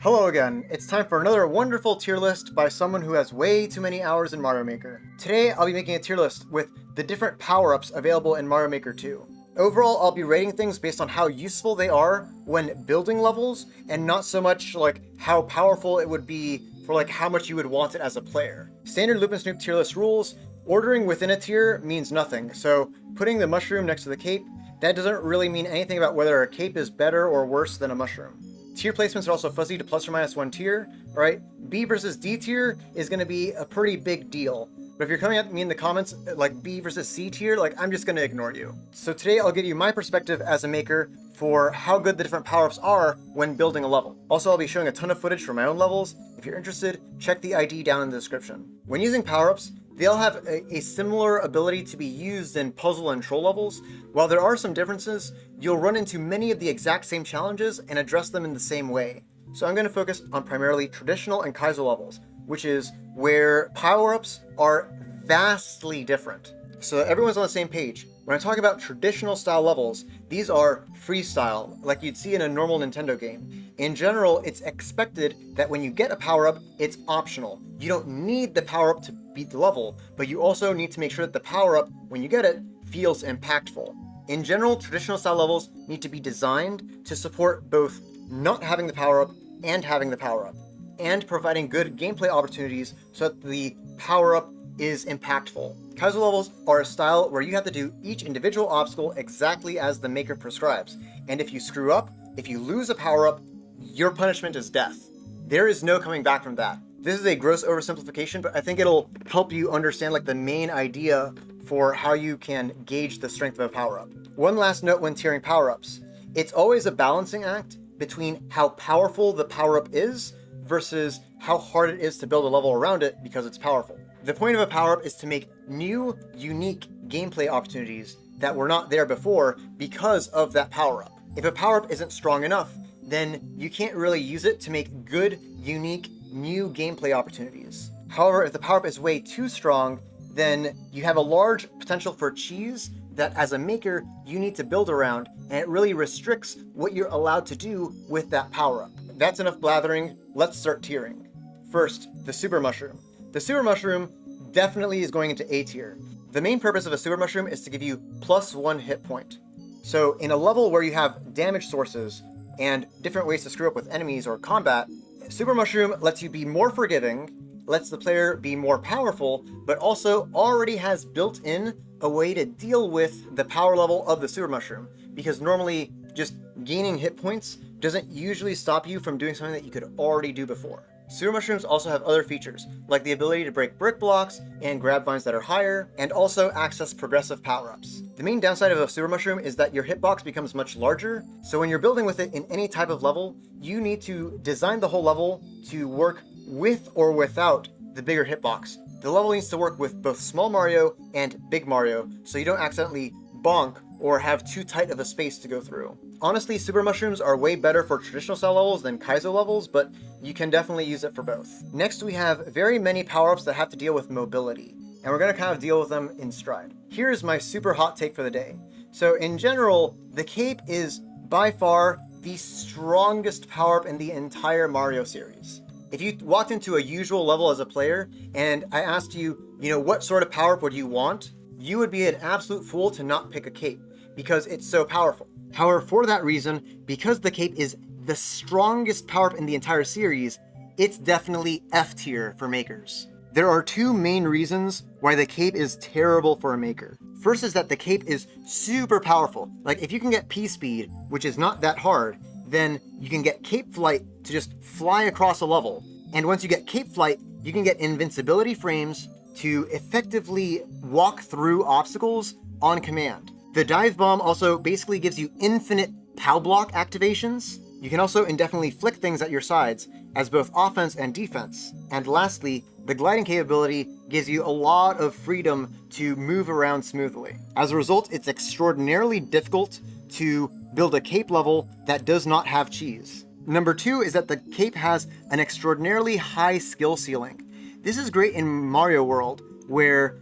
Hello again, it's time for another wonderful tier list by someone who has way too many hours in Mario Maker. Today I'll be making a tier list with the different power-ups available in Mario Maker 2. Overall, I'll be rating things based on how useful they are when building levels, and not so much like how powerful it would be for like how much you would want it as a player. Standard Loup&Snoop tier list rules: ordering within a tier means nothing, so putting the mushroom next to the cape, that doesn't really mean anything about whether a cape is better or worse than a mushroom. Tier placements are also fuzzy to plus or minus one tier, alright? B versus D tier is going to be a pretty big deal. But if you're coming at me in the comments like B versus C tier, like I'm just going to ignore you. So today I'll give you my perspective as a maker for how good the different power-ups are when building a level. Also, I'll be showing a ton of footage from my own levels. If you're interested, check the ID down in the description. When using power-ups, they all have a similar ability to be used in puzzle and troll levels. While there are some differences, you'll run into many of the exact same challenges and address them in the same way. So I'm going to focus on primarily traditional and Kaizo levels, which is where power-ups are vastly different. So that everyone's on the same page. When I talk about traditional style levels, these are freestyle, like you'd see in a normal Nintendo game. In general, it's expected that when you get a power-up, it's optional. You don't need the power-up to beat the level, but you also need to make sure that the power-up, when you get it, feels impactful. In general, traditional style levels need to be designed to support both not having the power-up and having the power-up, and providing good gameplay opportunities so that the power-up is impactful. Kaizo levels are a style where you have to do each individual obstacle exactly as the maker prescribes, and if you screw up, if you lose a power-up, your punishment is death. There is no coming back from that. This is a gross oversimplification, but I think it'll help you understand like the main idea for how you can gauge the strength of a power-up. One last note when tiering power-ups. It's always a balancing act between how powerful the power-up is versus how hard it is to build a level around it because it's powerful. The point of a power-up is to make new, unique gameplay opportunities that were not there before because of that power-up. If a power-up isn't strong enough, then you can't really use it to make good, unique, new gameplay opportunities. However, if the power-up is way too strong, then you have a large potential for cheese that as a maker you need to build around, and it really restricts what you're allowed to do with that power-up. That's enough blathering, let's start tiering. First, the Super Mushroom. The Super Mushroom definitely is going into A tier. The main purpose of a Super Mushroom is to give you +1 hit point. So in a level where you have damage sources and different ways to screw up with enemies or combat, Super Mushroom lets you be more forgiving, lets the player be more powerful, but also already has built in a way to deal with the power level of the Super Mushroom, because normally just gaining hit points doesn't usually stop you from doing something that you could already do before. Super Mushrooms also have other features, like the ability to break brick blocks and grab vines that are higher, and also access progressive power-ups. The main downside of a Super Mushroom is that your hitbox becomes much larger, so when you're building with it in any type of level, you need to design the whole level to work with or without the bigger hitbox. The level needs to work with both Small Mario and Big Mario, so you don't accidentally bonk or have too tight of a space to go through. Honestly, Super Mushrooms are way better for traditional style levels than Kaizo levels, but you can definitely use it for both. Next, we have very many power-ups that have to deal with mobility, and we're going to kind of deal with them in stride. Here's my super hot take for the day. So in general, the cape is by far the strongest power-up in the entire Mario series. If you walked into a usual level as a player, and I asked you, what sort of power-up would you want? You would be an absolute fool to not pick a cape, because it's so powerful. However, for that reason, because the cape is the strongest power-up in the entire series, it's definitely F tier for makers. There are two main reasons why the cape is terrible for a maker. First is that the cape is super powerful. Like if you can get P-speed, which is not that hard, then you can get cape flight to just fly across a level. And once you get cape flight, you can get invincibility frames to effectively walk through obstacles on command. The dive bomb also basically gives you infinite POW block activations. You can also indefinitely flick things at your sides as both offense and defense. And lastly, the gliding capability gives you a lot of freedom to move around smoothly. As a result, it's extraordinarily difficult to build a cape level that does not have cheese. Number two is that the cape has an extraordinarily high skill ceiling. This is great in Mario World, where,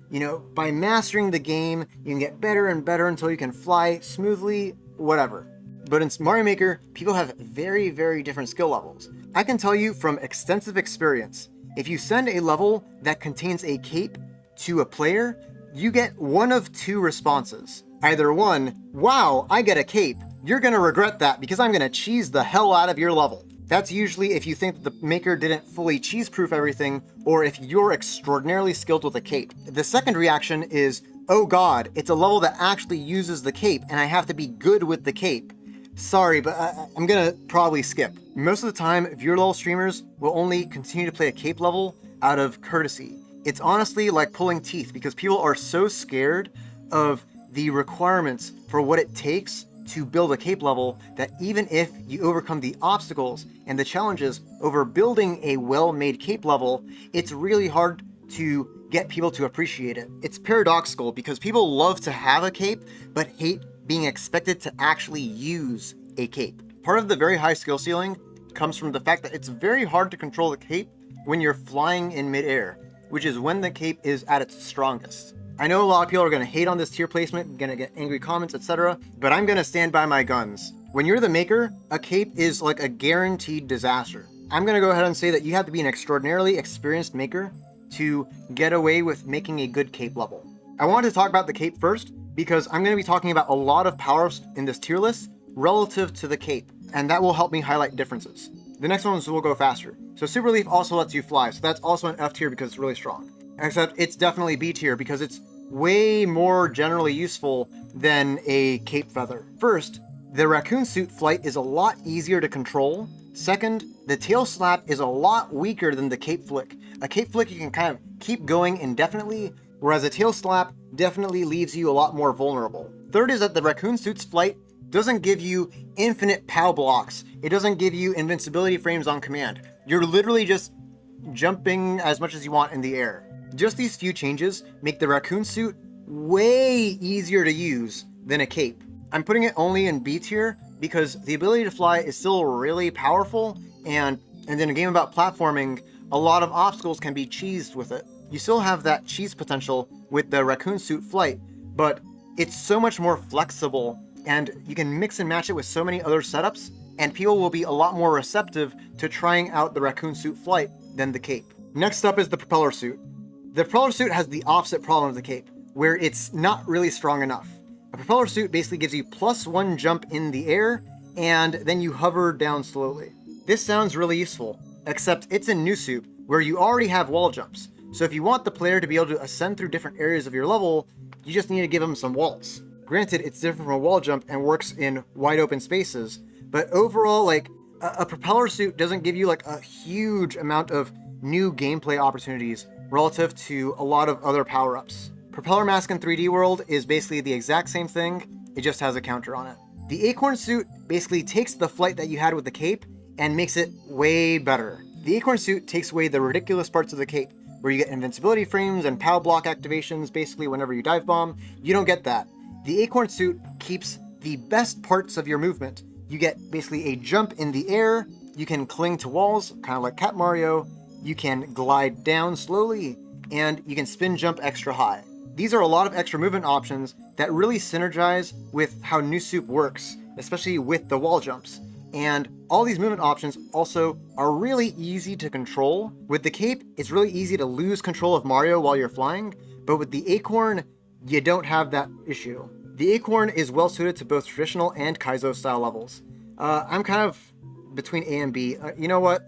by mastering the game, you can get better and better until you can fly smoothly, whatever. But in Mario Maker, people have very, very different skill levels. I can tell you from extensive experience, if you send a level that contains a cape to a player, you get one of two responses. Either one, wow, I get a cape. You're gonna regret that because I'm gonna cheese the hell out of your level. That's usually if you think that the maker didn't fully cheese-proof everything, or if you're extraordinarily skilled with a cape. The second reaction is, oh god, it's a level that actually uses the cape and I have to be good with the cape. Sorry, but I'm gonna probably skip. Most of the time, viewer level streamers will only continue to play a cape level out of courtesy. It's honestly like pulling teeth because people are so scared of the requirements for what it takes to build a cape level that even if you overcome the obstacles and the challenges over building a well-made cape level, it's really hard to get people to appreciate it. It's paradoxical because people love to have a cape but hate being expected to actually use a cape. Part of the very high skill ceiling comes from the fact that it's very hard to control the cape when you're flying in midair, which is when the cape is at its strongest. I know a lot of people are going to hate on this tier placement, going to get angry comments, etc., but I'm going to stand by my guns. When you're the maker, a cape is like a guaranteed disaster. I'm going to go ahead and say that you have to be an extraordinarily experienced maker to get away with making a good cape level. I wanted to talk about the cape first because I'm going to be talking about a lot of power-ups in this tier list relative to the cape, and that will help me highlight differences. The next ones will go faster. So Super Leaf also lets you fly, so that's also an F tier because it's really strong. Except it's definitely B tier because it's way more generally useful than a cape feather. First, the raccoon suit flight is a lot easier to control. Second, the tail slap is a lot weaker than the cape flick. A cape flick you can kind of keep going indefinitely, whereas a tail slap definitely leaves you a lot more vulnerable. Third is that the raccoon suit's flight doesn't give you infinite POW blocks. It doesn't give you invincibility frames on command. You're literally just jumping as much as you want in the air. Just these few changes make the raccoon suit way easier to use than a cape. I'm putting it only in B tier because the ability to fly is still really powerful, and in a game about platforming, a lot of obstacles can be cheesed with it. You still have that cheese potential with the raccoon suit flight, but it's so much more flexible and you can mix and match it with so many other setups, and people will be a lot more receptive to trying out the raccoon suit flight than the cape. Next up is the propeller suit. The propeller suit has the opposite problem of the cape, where it's not really strong enough. A propeller suit basically gives you +1 jump in the air, and then you hover down slowly. This sounds really useful, except it's in new soup, where you already have wall jumps. So if you want the player to be able to ascend through different areas of your level, you just need to give them some walls. Granted, it's different from a wall jump and works in wide open spaces, but overall, like, a propeller suit doesn't give you like a huge amount of new gameplay opportunities relative to a lot of other power-ups. Propeller Mask in 3D World is basically the exact same thing, it just has a counter on it. The Acorn suit basically takes the flight that you had with the cape and makes it way better. The Acorn suit takes away the ridiculous parts of the cape, where you get invincibility frames and POW block activations basically whenever you dive bomb. You don't get that. The Acorn suit keeps the best parts of your movement. You get basically a jump in the air, you can cling to walls, kind of like Cat Mario, you can glide down slowly, and you can spin jump extra high. These are a lot of extra movement options that really synergize with how New Soup works, especially with the wall jumps. And all these movement options also are really easy to control. With the cape, it's really easy to lose control of Mario while you're flying, but with the Acorn, you don't have that issue. The Acorn is well suited to both traditional and Kaizo style levels. I'm kind of between A and B. You know what,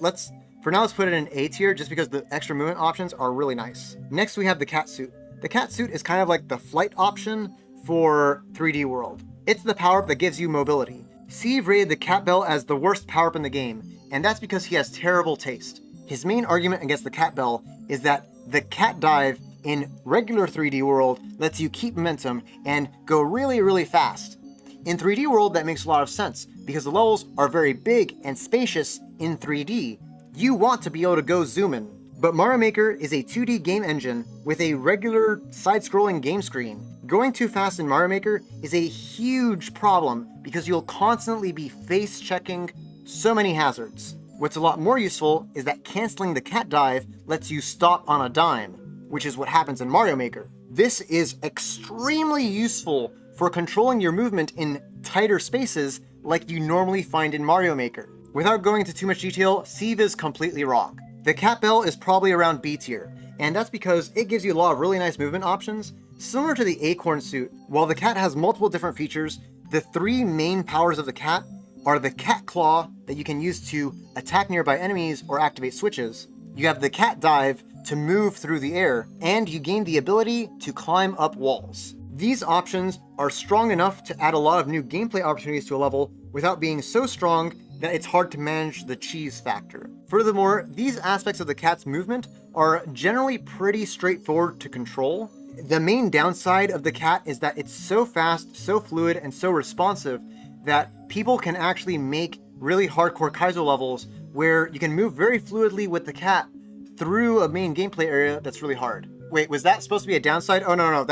for now let's put it in A tier just because the extra movement options are really nice. Next we have the cat suit. The cat suit is kind of like the flight option for 3D World. It's the power-up that gives you mobility. Steve rated the cat bell as the worst power-up in the game, and that's because he has terrible taste. His main argument against the cat bell is that the cat dive in regular 3D World lets you keep momentum and go really, really fast. In 3D World, that makes a lot of sense because the levels are very big and spacious in 3D. You want to be able to go zoom in. But Mario Maker is a 2D game engine with a regular side-scrolling game screen. Going too fast in Mario Maker is a huge problem because you'll constantly be face-checking so many hazards. What's a lot more useful is that canceling the cat dive lets you stop on a dime, which is what happens in Mario Maker. This is extremely useful for controlling your movement in tighter spaces like you normally find in Mario Maker. Without going into too much detail, Sieve is completely rock. The cat bell is probably around B tier, and that's because it gives you a lot of really nice movement options, similar to the acorn suit. While the cat has multiple different features, the three main powers of the cat are the cat claw that you can use to attack nearby enemies or activate switches. You have the cat dive to move through the air, and you gain the ability to climb up walls. These options are strong enough to add a lot of new gameplay opportunities to a level without being so strong that it's hard to manage the cheese factor. Furthermore, these aspects of the cat's movement are generally pretty straightforward to control. The main downside of the cat is that it's so fast, so fluid, and so responsive that people can actually make really hardcore Kaizo levels where you can move very fluidly with the cat through a main gameplay area that's really hard. Wait, was that supposed to be a downside? Oh, no,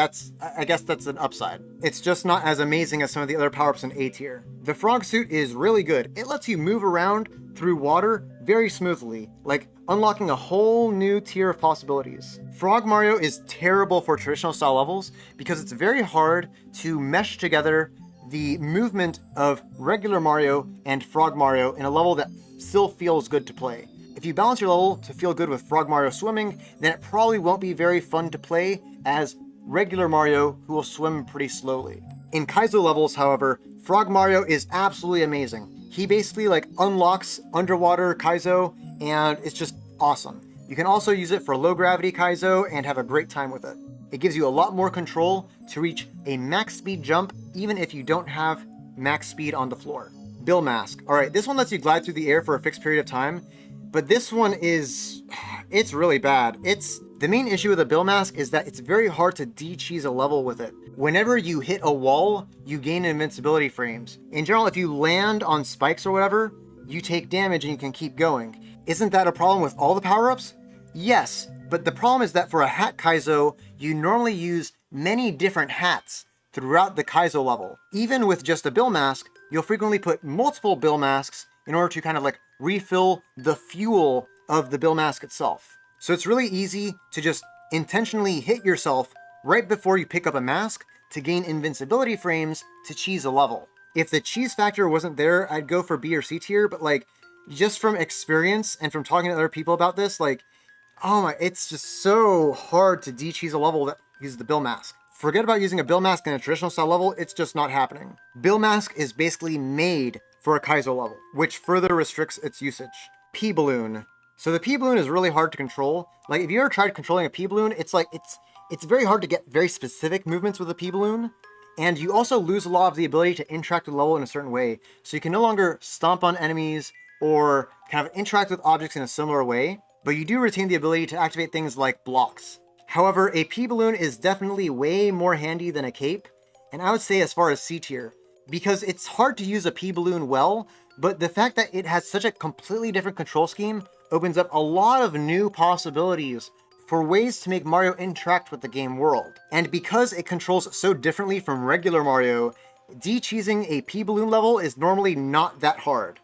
I guess that's an upside. It's just not as amazing as some of the other power-ups in A tier. The frog suit is really good. It lets you move around through water very smoothly, like unlocking a whole new tier of possibilities. Frog Mario is terrible for traditional style levels because it's very hard to mesh together the movement of regular Mario and Frog Mario in a level that still feels good to play. If you balance your level to feel good with Frog Mario swimming, then it probably won't be very fun to play as regular Mario, who will swim pretty slowly. In Kaizo levels, however, Frog Mario is absolutely amazing. He basically unlocks underwater Kaizo, and it's just awesome. You can also use it for low gravity Kaizo and have a great time with it. It gives you a lot more control to reach a max speed jump, even if you don't have max speed on the floor. Bill Mask. Alright, this one lets you glide through the air for a fixed period of time, but this one it's really bad. The main issue with the Bill Mask is that it's very hard to de-cheese a level with it. Whenever you hit a wall, you gain invincibility frames. In general, if you land on spikes or whatever, you take damage and you can keep going. Isn't that a problem with all the power-ups? Yes, but the problem is that for a hat Kaizo, you normally use many different hats throughout the Kaizo level. Even with just a Bill Mask, you'll frequently put multiple Bill Masks in order to kind of refill the fuel of the Bill Mask itself. So it's really easy to just intentionally hit yourself right before you pick up a mask to gain invincibility frames to cheese a level. If the cheese factor wasn't there, I'd go for B or C tier, but just from experience and from talking to other people about this, it's just so hard to de-cheese a level that uses the Bill Mask. Forget about using a Bill Mask in a traditional style level, it's just not happening. Bill Mask is basically made for a Kaizo level, which further restricts its usage. P-Balloon. So the P-Balloon is really hard to control. If you ever tried controlling a P-Balloon, it's very hard to get very specific movements with a P-Balloon, and you also lose a lot of the ability to interact with the level in a certain way. So you can no longer stomp on enemies or kind of interact with objects in a similar way, but you do retain the ability to activate things like blocks. However, a P-Balloon is definitely way more handy than a cape, and I would say as far as C tier, because it's hard to use a P-Balloon well, but the fact that it has such a completely different control scheme opens up a lot of new possibilities for ways to make Mario interact with the game world. And because it controls so differently from regular Mario, de-cheesing a P-Balloon level is normally not that hard.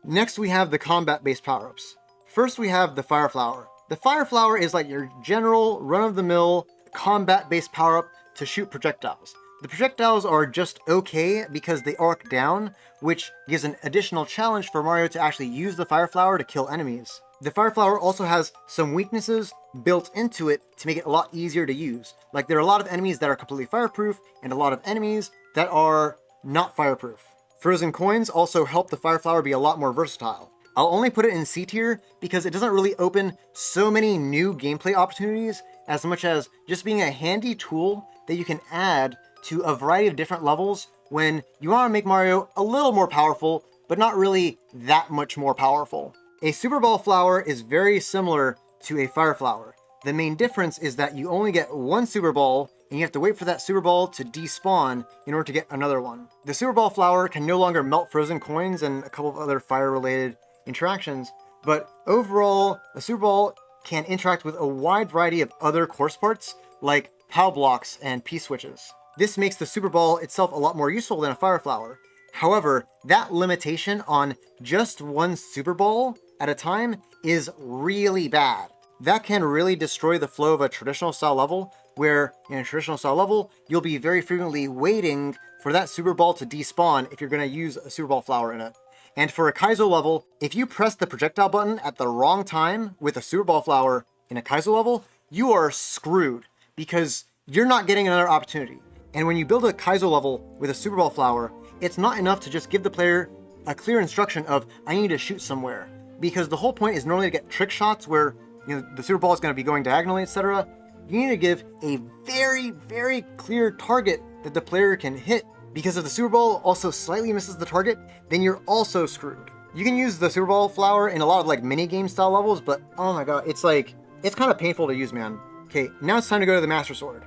Next we have the combat-based power-ups. First we have the Fire Flower. The Fire Flower is your general, run-of-the-mill, combat-based power-up to shoot projectiles. The projectiles are just okay because they arc down, which gives an additional challenge for Mario to actually use the Fire Flower to kill enemies. The Fire Flower also has some weaknesses built into it to make it a lot easier to use. There are a lot of enemies that are completely fireproof, and a lot of enemies that are not fireproof. Frozen coins also help the Fire Flower be a lot more versatile. I'll only put it in C tier because it doesn't really open so many new gameplay opportunities as much as just being a handy tool that you can add to a variety of different levels when you want to make Mario a little more powerful, but not really that much more powerful. A Super Ball Flower is very similar to a Fire Flower. The main difference is that you only get one Super Ball, and you have to wait for that Super Ball to despawn in order to get another one. The Super Ball Flower can no longer melt frozen coins and a couple of other fire-related interactions, but overall, a Super Ball can interact with a wide variety of other course parts, like POW blocks and P-switches. This makes the Super Ball itself a lot more useful than a Fire Flower. However, that limitation on just one Super Ball at a time is really bad. That can really destroy the flow of a traditional style level, where in a traditional style level, you'll be very frequently waiting for that Super Ball to despawn if you're going to use a Super Ball Flower in it. And for a Kaizo level, if you press the projectile button at the wrong time with a Super Ball Flower in a Kaizo level, you are screwed because you're not getting another opportunity. And when you build a Kaizo level with a Super Ball Flower, it's not enough to just give the player a clear instruction of, I need to shoot somewhere. Because the whole point is normally to get trick shots where the Super Ball is going to be going diagonally, etc. You need to give a very, very clear target that the player can hit. Because if the Super Ball also slightly misses the target, then you're also screwed. You can use the Super Ball Flower in a lot of like mini game style levels, but oh my god, it's kind of painful to use, man. Okay, now it's time to go to the Master Sword.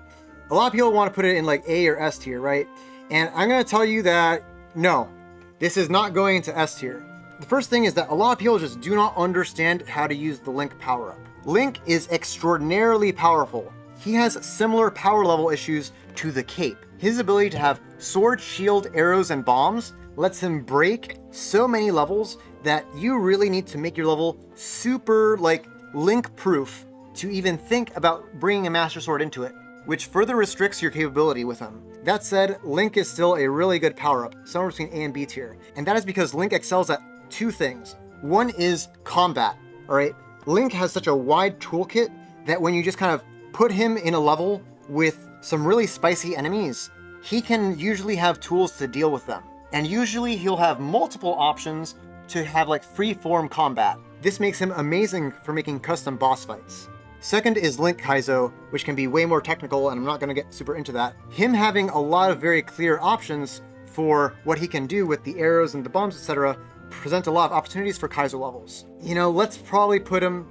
A lot of people want to put it in like A or S tier, right? And I'm going to tell you that no, this is not going into S tier. The first thing is that a lot of people just do not understand how to use the Link power-up. Link is extraordinarily powerful. He has similar power level issues to the Cape. His ability to have sword, shield, arrows, and bombs lets him break so many levels that you really need to make your level super like Link proof to even think about bringing a Master Sword into it, which further restricts your capability with him. That said, Link is still a really good power-up, somewhere between A and B tier, and that is because Link excels at two things. One is combat, all right? Link has such a wide toolkit that when you just kind of put him in a level with some really spicy enemies, he can usually have tools to deal with them. And usually he'll have multiple options to have like free-form combat. This makes him amazing for making custom boss fights. Second is Link Kaizo, which can be way more technical, and I'm not going to get super into that. Him having a lot of very clear options for what he can do with the arrows and the bombs, etc., present a lot of opportunities for Kaizo levels. Let's probably put him...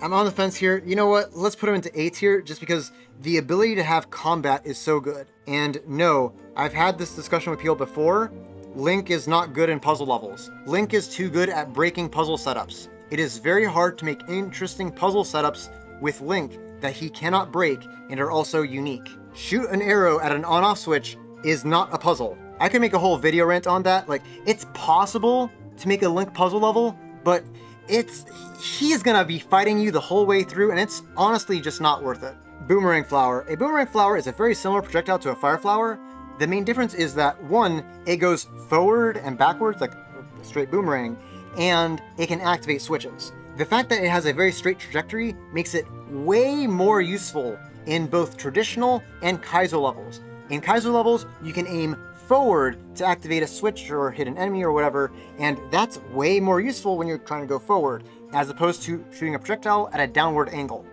I'm on the fence here. You know what? Let's put him into A tier just because the ability to have combat is so good. And no, I've had this discussion with people before. Link is not good in puzzle levels. Link is too good at breaking puzzle setups. It is very hard to make interesting puzzle setups with Link that he cannot break and are also unique. Shoot an arrow at an on-off switch is not a puzzle. I could make a whole video rant on that. Like, it's possible to make a Link puzzle level, but he's gonna be fighting you the whole way through, and it's honestly just not worth it. Boomerang Flower. A Boomerang Flower is a very similar projectile to a Fire Flower. The main difference is that, one, it goes forward and backwards like a straight boomerang, and it can activate switches. The fact that it has a very straight trajectory makes it way more useful in both traditional and Kaizo levels. In Kaizo levels, you can aim forward to activate a switch or hit an enemy or whatever, and that's way more useful when you're trying to go forward, as opposed to shooting a projectile at a downward angle.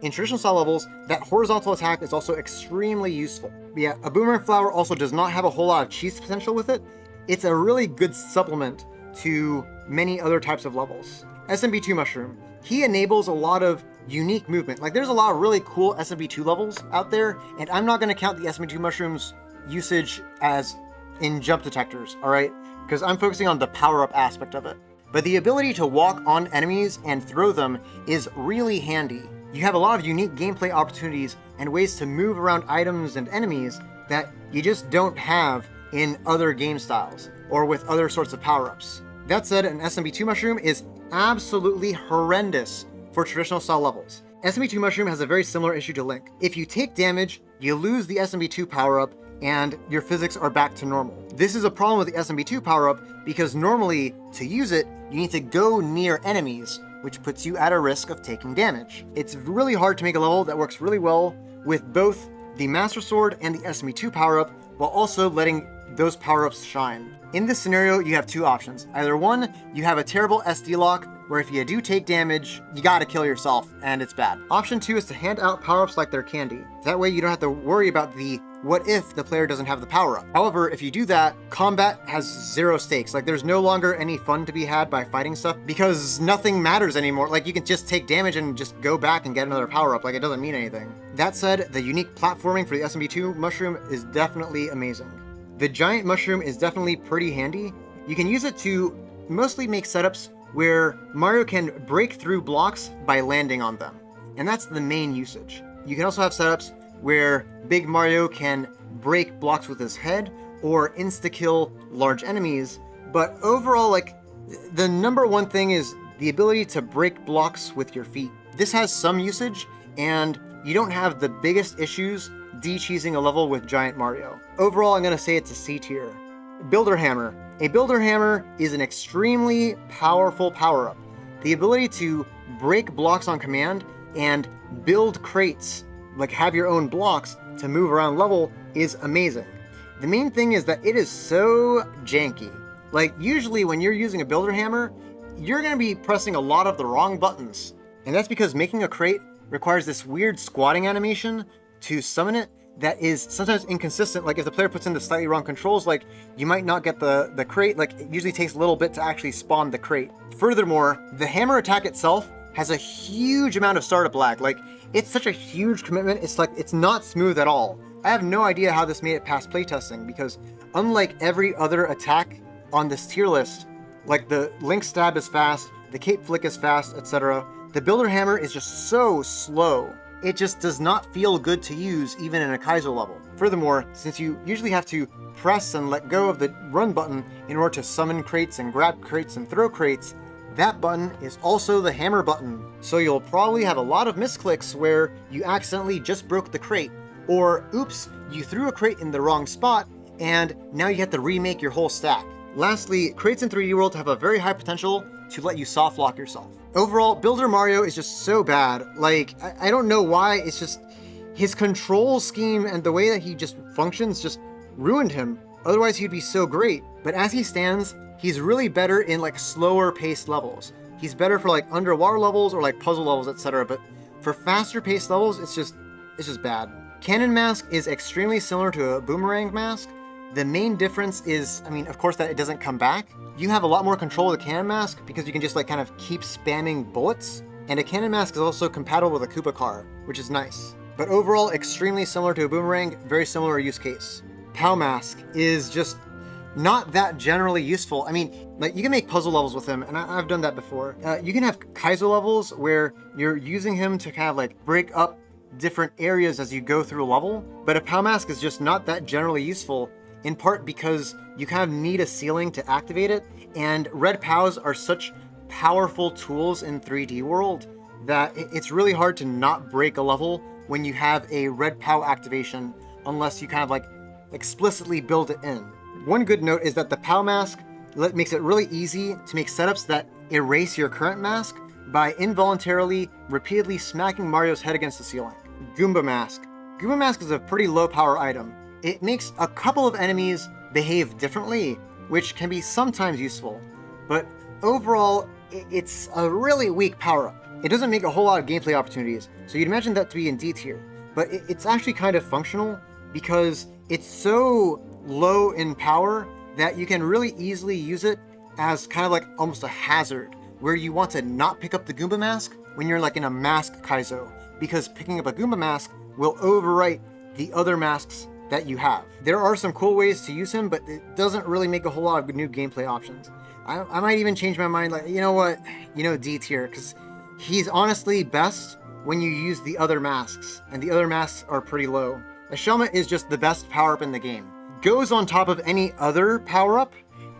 In traditional style levels, that horizontal attack is also extremely useful. But yeah, a Boomerang Flower also does not have a whole lot of cheese potential with it. It's a really good supplement to many other types of levels. Smb2 Mushroom. He enables a lot of unique movement. Like, there's a lot of really cool Smb2 levels out there, and I'm not going to count the Smb2 Mushroom's usage as in jump detectors, alright? Because I'm focusing on the power-up aspect of it. But the ability to walk on enemies and throw them is really handy. You have a lot of unique gameplay opportunities and ways to move around items and enemies that you just don't have in other game styles or with other sorts of power-ups. That said, an Smb2 Mushroom is absolutely horrendous for traditional style levels. Smb2 Mushroom has a very similar issue to Link. If you take damage, you lose the Smb2 power-up and your physics are back to normal. This is a problem with the Smb2 power-up because normally, to use it, you need to go near enemies, which puts you at a risk of taking damage. It's really hard to make a level that works really well with both the Master Sword and the Smb2 power-up, while also letting those power-ups shine. In this scenario, you have two options. Either one, you have a terrible SD lock, where if you do take damage, you gotta kill yourself, and it's bad. Option two is to hand out power-ups like they're candy. That way you don't have to worry about the what if the player doesn't have the power-up. However, if you do that, combat has zero stakes. Like, there's no longer any fun to be had by fighting stuff because nothing matters anymore. Like, you can just take damage and just go back and get another power-up. Like, it doesn't mean anything. That said, the unique platforming for the Smb2 Mushroom is definitely amazing. The giant mushroom is definitely pretty handy. You can use it to mostly make setups where Mario can break through blocks by landing on them. And that's the main usage. You can also have setups where Big Mario can break blocks with his head or insta-kill large enemies. But overall, like, the number one thing is the ability to break blocks with your feet. This has some usage, and you don't have the biggest issues de-cheesing a level with Giant Mario. Overall, I'm gonna say it's a C tier. Builder Hammer. A Builder Hammer is an extremely powerful power-up. The ability to break blocks on command and build crates, like have your own blocks to move around level, is amazing. The main thing is that it is so janky. Like, usually when you're using a Builder Hammer, you're going to be pressing a lot of the wrong buttons. And that's because making a crate requires this weird squatting animation to summon it that is sometimes inconsistent. Like, if the player puts in the slightly wrong controls, like, you might not get the crate. Like, it usually takes a little bit to actually spawn the crate. Furthermore, the hammer attack itself has a huge amount of startup lag. Like, it's such a huge commitment, it's like, it's not smooth at all. I have no idea how this made it past playtesting, because unlike every other attack on this tier list, like the Link Stab is fast, the Cape Flick is fast, etc., the Builder Hammer is just so slow. It just does not feel good to use even in a Kaizo level. Furthermore, since you usually have to press and let go of the run button in order to summon crates and grab crates and throw crates, that button is also the hammer button. So you'll probably have a lot of misclicks where you accidentally just broke the crate, or oops, you threw a crate in the wrong spot and now you have to remake your whole stack. Lastly, crates in 3D World have a very high potential to let you soft lock yourself. Overall, Builder Mario is just so bad. Like, I don't know why, it's just his control scheme and the way that he just functions just ruined him. Otherwise, he'd be so great. But as he stands, he's really better in like slower paced levels. He's better for like underwater levels or like puzzle levels, etc. But for faster paced levels, it's just bad. Canon Mask is extremely similar to a Boomerang Mask. The main difference is, I mean, of course, that it doesn't come back. You have a lot more control of the Canon Mask because you can just like kind of keep spamming bullets. And a Canon Mask is also compatible with a Koopa car, which is nice. But overall, extremely similar to a Boomerang, very similar use case. Pow Mask is just not that generally useful. I mean, like, you can make puzzle levels with him, and I've done that before. You can have Kaizo levels where you're using him to kind of like break up different areas as you go through a level, but a Pow Mask is just not that generally useful, in part because you kind of need a ceiling to activate it, and red POWs are such powerful tools in 3D World that it's really hard to not break a level when you have a red POW activation, unless you kind of like explicitly build it in. One good note is that the POW mask makes it really easy to make setups that erase your current mask by involuntarily, repeatedly smacking Mario's head against the ceiling. Goomba Mask. Goomba Mask is a pretty low power item. It makes a couple of enemies behave differently, which can be sometimes useful, but overall, it's a really weak power-up. It doesn't make a whole lot of gameplay opportunities, so you'd imagine that to be in D tier, but it's actually kind of functional because it's so low in power that you can really easily use it as kind of like almost a hazard, where you want to not pick up the Goomba Mask when you're like in a mask Kaizo, because picking up a Goomba Mask will overwrite the other masks that you have. There are some cool ways to use him, but it doesn't really make a whole lot of new gameplay options. I might even change my mind, like, you know what, D tier, because he's honestly best when you use the other masks, and the other masks are pretty low. A Shelmet is just the best power-up in the game. Goes on top of any other power-up,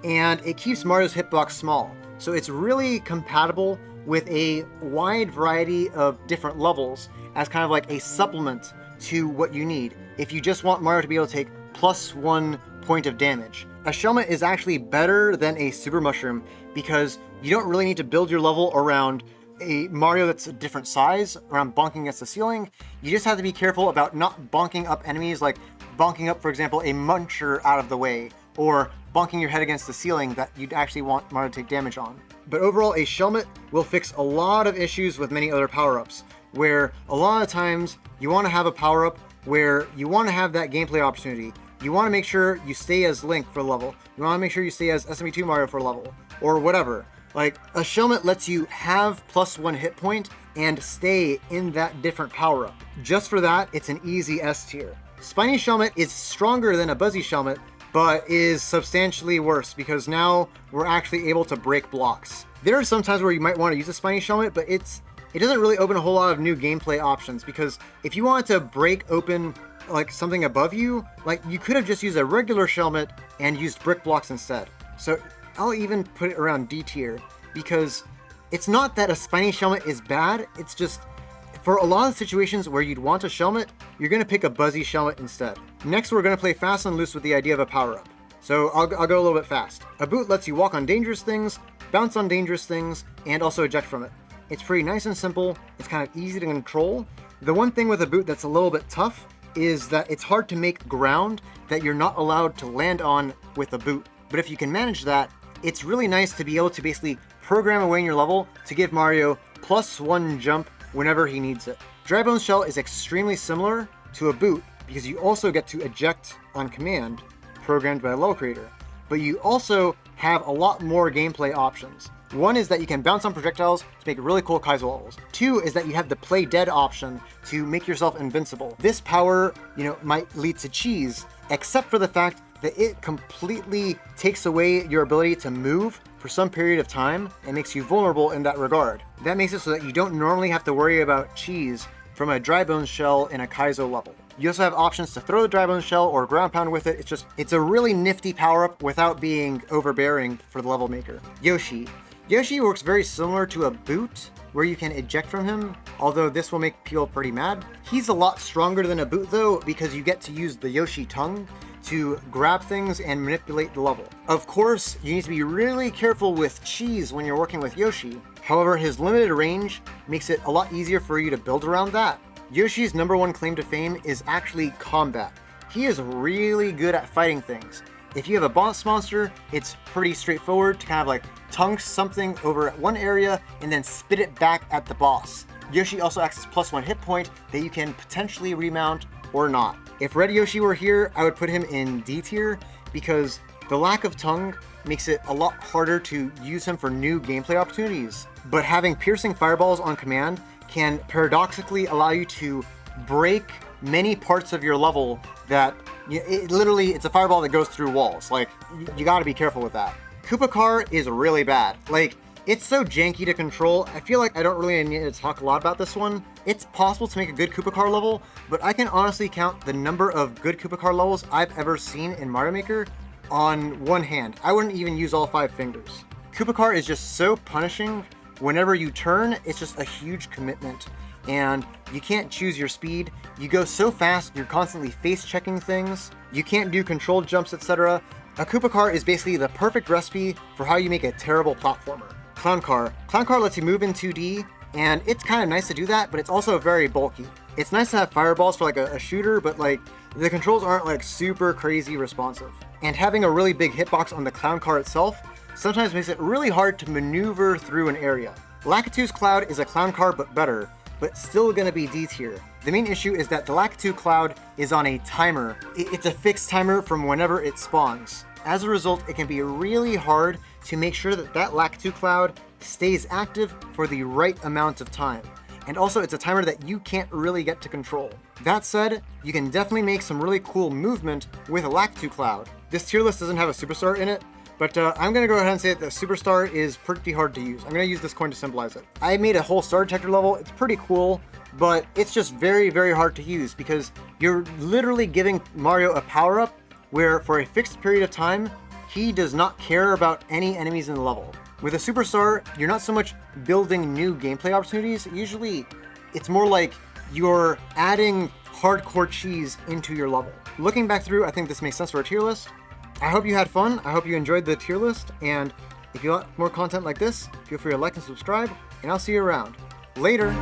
and it keeps Mario's hitbox small, so it's really compatible with a wide variety of different levels as kind of like a supplement to what you need if you just want Mario to be able to take +1 point of damage. A Shelmet is actually better than a Super Mushroom because you don't really need to build your level around a Mario that's a different size, around bonking against the ceiling. You just have to be careful about not bonking up enemies, like bonking up, for example, a Muncher out of the way, or bonking your head against the ceiling that you'd actually want Mario to take damage on. But overall, a Shelmet will fix a lot of issues with many other power-ups, where a lot of times you want to have a power-up where you want to have that gameplay opportunity. You want to make sure you stay as Link for a level. You want to make sure you stay as Smb2 Mario for a level, or whatever. Like, a Shelmet lets you have +1 hit point and stay in that different power-up. Just for that, it's an easy S tier. Spiny Shelmet is stronger than a Buzzy Shelmet, but is substantially worse because now we're actually able to break blocks. There are some times where you might want to use a Spiny Shelmet, but it doesn't really open a whole lot of new gameplay options, because if you wanted to break open like something above you, like, you could have just used a regular Shelmet and used brick blocks instead. So I'll even put it around D tier, because it's not that a Spiny Shelmet is bad, it's just for a lot of situations where you'd want a Shelmet, you're going to pick a Buzzy Shelmet instead. Next, we're going to play fast and loose with the idea of a power-up. So I'll go a little bit fast. A boot lets you walk on dangerous things, bounce on dangerous things, and also eject from it. It's pretty nice and simple. It's kind of easy to control. The one thing with a boot that's a little bit tough is that it's hard to make ground that you're not allowed to land on with a boot. But if you can manage that, it's really nice to be able to basically program away in your level to give Mario +1 jump whenever he needs it. Dry Bones Shell is extremely similar to a boot because you also get to eject on command, programmed by a level creator. But you also have a lot more gameplay options. One is that you can bounce on projectiles to make really cool Kaizo levels. Two is that you have the play dead option to make yourself invincible. This power, might lead to cheese, except for the fact that it completely takes away your ability to move for some period of time and makes you vulnerable in that regard. That makes it so that you don't normally have to worry about cheese from a Dry Bones Shell in a Kaizo level. You also have options to throw the Dry Bones Shell or ground pound with it. It's a really nifty power-up without being overbearing for the level maker. Yoshi. Yoshi works very similar to a boot, where you can eject from him, although this will make people pretty mad. He's a lot stronger than a boot though, because you get to use the Yoshi tongue to grab things and manipulate the level. Of course, you need to be really careful with cheese when you're working with Yoshi. However, his limited range makes it a lot easier for you to build around that. Yoshi's #1 claim to fame is actually combat. He is really good at fighting things. If you have a boss monster, it's pretty straightforward to kind of like tongue something over at one area and then spit it back at the boss. Yoshi also acts as +1 hit point that you can potentially remount or not. If Red Yoshi were here, I would put him in D tier because the lack of tongue makes it a lot harder to use him for new gameplay opportunities. But having piercing fireballs on command can paradoxically allow you to break many parts of your level that it's a fireball that goes through walls. Like, you gotta be careful with that. Koopa Car is really bad. Like, it's so janky to control. I feel like I don't really need to talk a lot about this one. It's possible to make a good Koopa Car level, but I can honestly count the number of good Koopa Car levels I've ever seen in Mario Maker on one hand. I wouldn't even use all 5 fingers. Koopa Car is just so punishing. Whenever you turn, it's just a huge commitment. And you can't choose your speed. You go so fast, you're constantly face checking things. You can't do controlled jumps, etc. A Koopa Car is basically the perfect recipe for how you make a terrible platformer. Clown Car. Clown Car lets you move in 2D, and it's kind of nice to do that, but it's also very bulky. It's nice to have fireballs for like a shooter, but like the controls aren't like super crazy responsive. And having a really big hitbox on the Clown Car itself sometimes makes it really hard to maneuver through an area. Lakitu's Cloud is a Clown Car but better, but still gonna be D tier. The main issue is that the Lakitu Cloud is on a timer. It's a fixed timer from whenever it spawns. As a result, it can be really hard to make sure that Lakitu Cloud stays active for the right amount of time. And also, it's a timer that you can't really get to control. That said, you can definitely make some really cool movement with a Lakitu Cloud. This tier list doesn't have a superstar in it, but I'm gonna go ahead and say that the superstar is pretty hard to use. I'm gonna use this coin to symbolize it. I made a whole star detector level. It's pretty cool, but it's just very, very hard to use because you're literally giving Mario a power-up where for a fixed period of time, he does not care about any enemies in the level. With a superstar, you're not so much building new gameplay opportunities. Usually, it's more like you're adding hardcore cheese into your level. Looking back through, I think this makes sense for a tier list. I hope you had fun. I hope you enjoyed the tier list. And if you want more content like this, feel free to like and subscribe, and I'll see you around. Later!